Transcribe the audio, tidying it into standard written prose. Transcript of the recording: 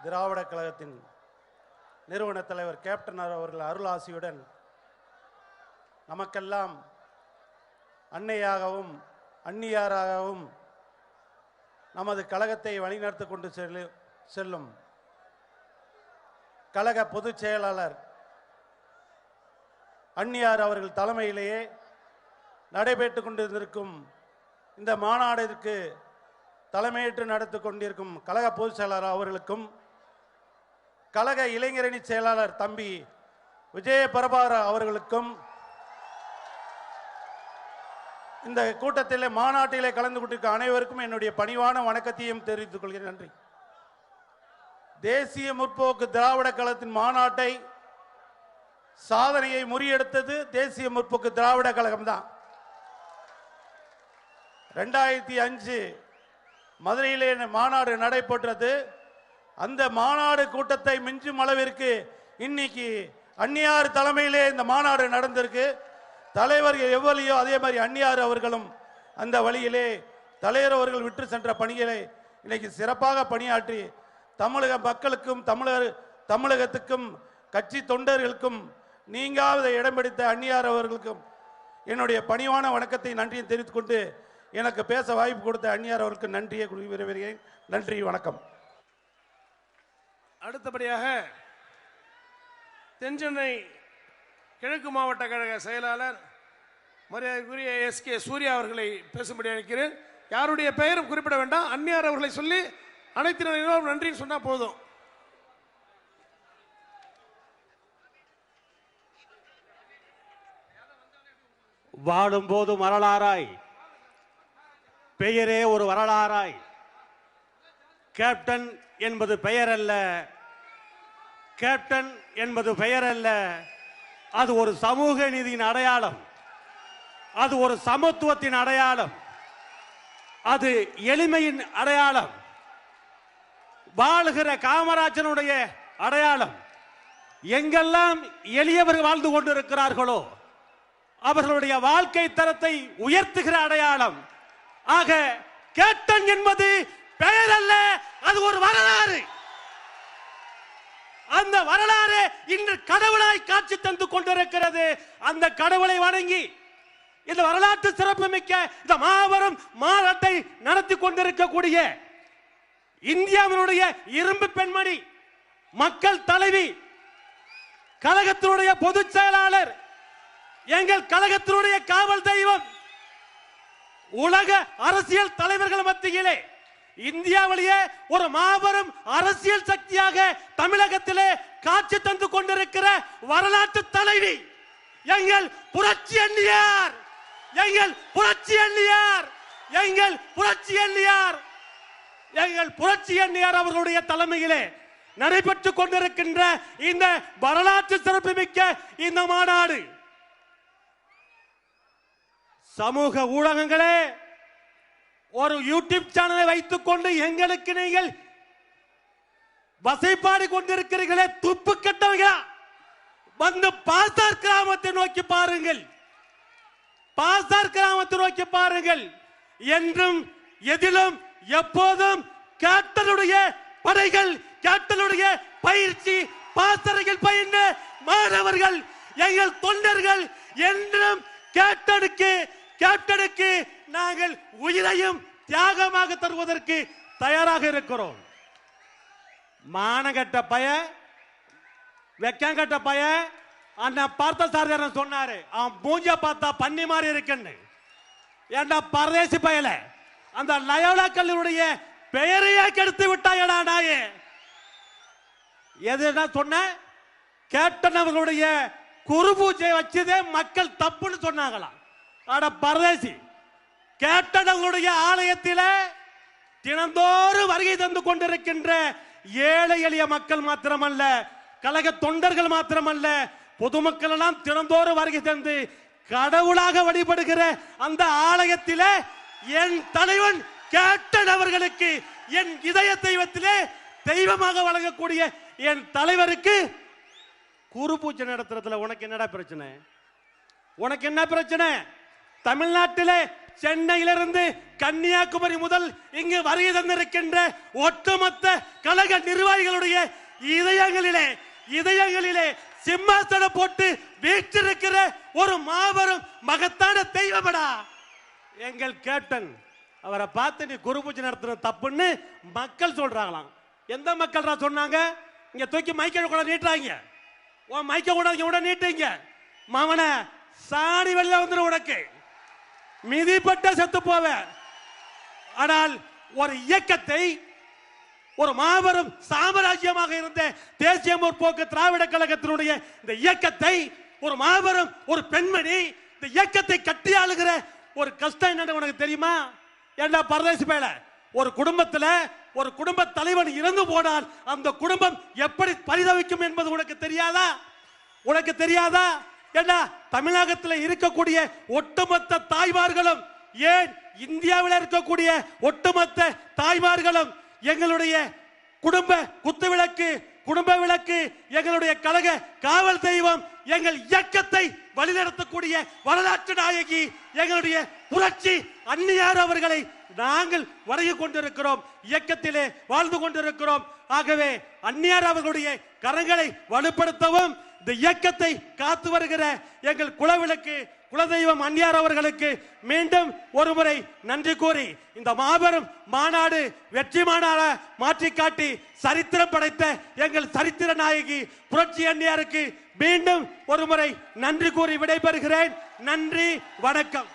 திராவிட கழகத்தின் நிறுவன தலைவர் கேப்டன் அவர்கள் அருளாசியுடன் நமக்கெல்லாம் அன்னையாகவும் அந்நியாராகவும் நமது கழகத்தை வழிநடத்தி கொண்டு செல்லும் கழக பொதுச் செயலாளர் அந்நியார் அவர்கள் தலைமையிலேயே நடைபெற்றுக் கொண்டிருக்கும் இந்த மாநாட்டிற்கு தலைமையேற்று நடத்தி கொண்டிருக்கும் கழக பொதுச் செயலாளர் அவர்களுக்கும் கழக இளைஞரணி செயலாளர் தம்பி விஜய பிரபாகர் அவர்களுக்கும் இந்த கூட்டத்திலே மாநாட்டிலே கலந்து கொண்டிருக்கும் அனைவருக்கும் என்னுடைய பணிவான வணக்கத்தையும் தெரிவித்துக் கொள்கிறேன். நன்றி. தேசிய முற்போக்கு திராவிட கழகத்தின் மாநாட்டை சாதனையை முறியெடுத்தது தேசிய முற்போக்கு திராவிட கழகம் தான். 2005 மதுரையிலே மாநாடு நடைபெற்றது. அந்த மாநாடு கூட்டத்தை மிஞ்சும் அளவிற்கு இன்னைக்கு அந்நியார் தலைமையிலே இந்த மாநாடு நடந்திருக்கு. தலைவர்கள் எவ்வளியோ அதே மாதிரி அந்நியார் அவர்களும் அந்த வழியிலே தலைவர் அவர்கள் விட்டு சென்ற பணிகளை இன்னைக்கு சிறப்பாக பணியாற்றி தமிழக மக்களுக்கும் தமிழகத்துக்கும் கட்சி தொண்டர்களுக்கும் நீங்காத இடம் பிடித்த அந்நியார் அவர்களுக்கும் என்னுடைய பணிவான வணக்கத்தை நன்றியை தெரிவித்துக் கொண்டு எனக்கு பேச வாய்ப்பு கொடுத்த அந்நியார் அவர்களுக்கு நன்றியை விரும்புகிறேன். நன்றி, வணக்கம். அடுத்தபடியாக தென்சென்னை கிழக்கு மாவட்ட கழக செயலாளர் மரியாதைக்குரிய SK சூர்யா அவர்களை பேசும்படி அழைக்கிறேன். யாருடைய பெயரும் குறிப்பிட வேண்டாம், அந்நியார் அவர்களை சொல்லி அனைத்தினரும் நன்றின்னு சொன்னா போதும். வாழும் போது வரலாறாய், பெயரே ஒரு வரலாறாய். கேப்டன் என்பது பெயர் அல்ல, கேப்டன் என்பது பெயர் அல்ல, அது ஒரு சமூக நீதியின் அடையாளம், அது ஒரு சமத்துவத்தின் அடையாளம், அது எளிமையின் அடையாளம், வாழுகிற காமராஜனுடைய அடையாளம். எங்கெல்லாம் எளியவர்கள் வாழ்ந்து கொண்டிருக்கிறார்களோ அவர்களுடைய வாழ்க்கை தரத்தை உயர்த்துகிற அடையாளம். ஆக கேப்டன் என்பது பெயர் அல்ல, அது ஒரு வரலாறு. அந்த வரலாறு இன்று கடவுளாய் காட்சி தந்து கொண்டிருக்கிறது. அந்த கடவுளை வணங்கி இந்த வரலாற்று சிறப்புமிக்க இந்த மாபெரும் மாநாட்டை நடத்தி கொண்டிருக்கக்கூடிய இந்தியாவினுடைய இரும்பு பெண்மணி, மக்கள் தலைவி, கழகத்தினுடைய பொதுச் செயலாளர், எங்கள் கழகத்தினுடைய காவல் தெய்வம், உலக அரசியல் தலைவர்கள் மத்தியிலே இந்தியாவிலேயே ஒரு மாபெரும் அரசியல் சக்தியாக தமிழகத்திலே காட்சி தந்து கொண்டிருக்கிற வரலாற்று தலைவி எங்கள் புரட்சி அண்ணியார், எங்கள் புரட்சி அண்ணியார், எங்கள் புரட்சி அண்ணியார், எங்கள் புரட்சி அண்ணியார் அவர்களுடைய தலைமையிலே நடைபெற்றுக் கொண்டிருக்கின்ற இந்த வரலாற்று சிறப்புமிக்க இந்த மாநாடு, சமூக ஊடகங்களே ஒரு யூடியூப் சேனலை வைத்துக் கொண்டு எங்களுக்கு நீங்கள் வசைப்பாடி கொண்டிருக்கிறீர்களே, துப்பு கட்டவங்களா, வந்து பாசார் கிராமத்தை நோக்கி பாருங்கள், பாசார் கிராமத்தை நோக்கி பாருங்கள். என்றும் எதிலும் எப்போதும் கேப்டனுடைய படைகள், கேப்டனுடைய பயிற்சி பாசறைகள் பயின்ற மாணவர்கள், எங்கள் தொண்டர்கள் என்றும் கேப்டனுக்கு நாங்கள் உயிரையும் தியாகமாக தருவதற்கு தயாராக இருக்கிறோம். மானகட்ட பய, வெக்கங்கட்ட பய, அண்ணன் பார்த்த சாரதியாரன் சொன்னாரு, அவன் மூஞ்ச பார்த்தா பண்ணி மாதிரி இருக்குன்னு. ஏண்டா பரதேசி பயல, அந்த லயோலா கல்லூரிய பெயரையே கெடுத்து விட்டாயடா நாயே. எதுனா சொன்ன, கேப்டன் அவர்களுடைய குரு பூஜை வச்சதே மக்கள் தப்புன்னு சொன்னாங்களாம். ஆட பரதேசி, கேப்டன் அவர்களுடைய ஆலயத்தில் தினந்தோறும் வருகை தந்து கொண்டிருக்கின்ற ஏழை எளிய மக்கள் மாத்திரமல்ல, கழக தொண்டர்கள் மாத்திரமல்ல, பொதுமக்கள் எல்லாம் தினந்தோறும் வருகை தந்து கடவுளாக வழிபடுகிற அந்த ஆலயத்தில் என் தலைவன் கேப்டன் அவர்களுக்கு, என் இதய தெய்வத்திலே தெய்வமாக வழங்கக்கூடிய என் தலைவருக்கு குரு பூஜை நடத்துறதுல உனக்கு என்னடா பிரச்சனை? உனக்கு என்ன பிரச்சனை? தமிழ்நாட்டிலே சென்னையிலிருந்து கன்னியாகுமரி முதல் இங்கு வருகை தந்திருக்கின்ற ஒட்டுமொத்த கழக கழக நிர்வாகிகளுடைய இதயங்களிலே சிம்மாசனம் போட்டு வீற்றிருக்கிற ஒரு மாபெரும் மகத்தான தெய்வமடா எங்கள் கேப்டன். அவரை பார்த்து நீ குரு பூஜை நடத்துற தப்புன்னு மக்கள் சொல்றாங்களாம். எந்த மக்கள் சொன்னாங்க? இங்க தூக்கி மைக்க கூட நீட்டுறாங்க. உன் மைக்க கூட நீட்டுங்க. மவன சாணி வெளில வந்துடும், உனக்கு மிதிப்பட்ட செத்து போவ. ஆனால் ஒரு இயக்கத்தை, ஒரு மாபெரும் சாம்ராஜ்யமாக இருந்த தேசிய முற்போக்கு திராவிட கழகத்தினுடைய இந்த இயக்கத்தை, ஒரு மாபெரும் ஒரு பெண்மணி இந்த இயக்கத்தை கட்டி ஆளுகிற ஒரு கஷ்டம் என்னன்னு உனக்கு தெரியுமா? ஏண்டா பரதேசி பேல, ஒரு குடும்பத்துல ஒரு குடும்ப தலைவன் இறந்து போனால் அந்த குடும்பம் எப்படி பரிதவிக்கும் என்பது உனக்கு தெரியாதா? உனக்கு தெரியாதா? ஏண்டா தமிழகத்தில் இருக்கக்கூடிய ஒட்டுமொத்த தாய்மார்களும், ஏன் இந்தியாவில் இருக்கக்கூடிய ஒட்டுமொத்த தாய்மார்களும் எங்களுடைய குடும்ப குத்துவிளக்கு, குடும்ப விளக்கு, எங்களுடைய கழக காவல் தெய்வம், எங்கள் இயக்கத்தை வழிநடத்தக்கூடிய வரலாற்று நாயகி எங்களுடைய புரட்சி அன்னியார் அவர்களை நாங்கள் வணங்கிக் கொண்டிருக்கிறோம், இயக்கத்திலே வாழ்ந்து கொண்டிருக்கிறோம். ஆகவே அன்னியார் அவர்களுடைய கரங்களை வலுப்படுத்தவும் இந்த இயக்கத்தை காத்து வருகிற எங்கள் குலவிளக்கு குலதெய்வம் அன்னியார் அவர்களுக்கு மீண்டும் ஒருமுறை நன்றி கூறி இந்த மாபெரும் மாநாடு வெற்றி மாநாட மாற்றி காட்டி சரித்திரம் படைத்த எங்கள் சரித்திர நாயகி புரட்சி அன்னியாருக்கு மீண்டும் ஒருமுறை நன்றி கூறி விடைபெறுகிறேன். நன்றி, வணக்கம்.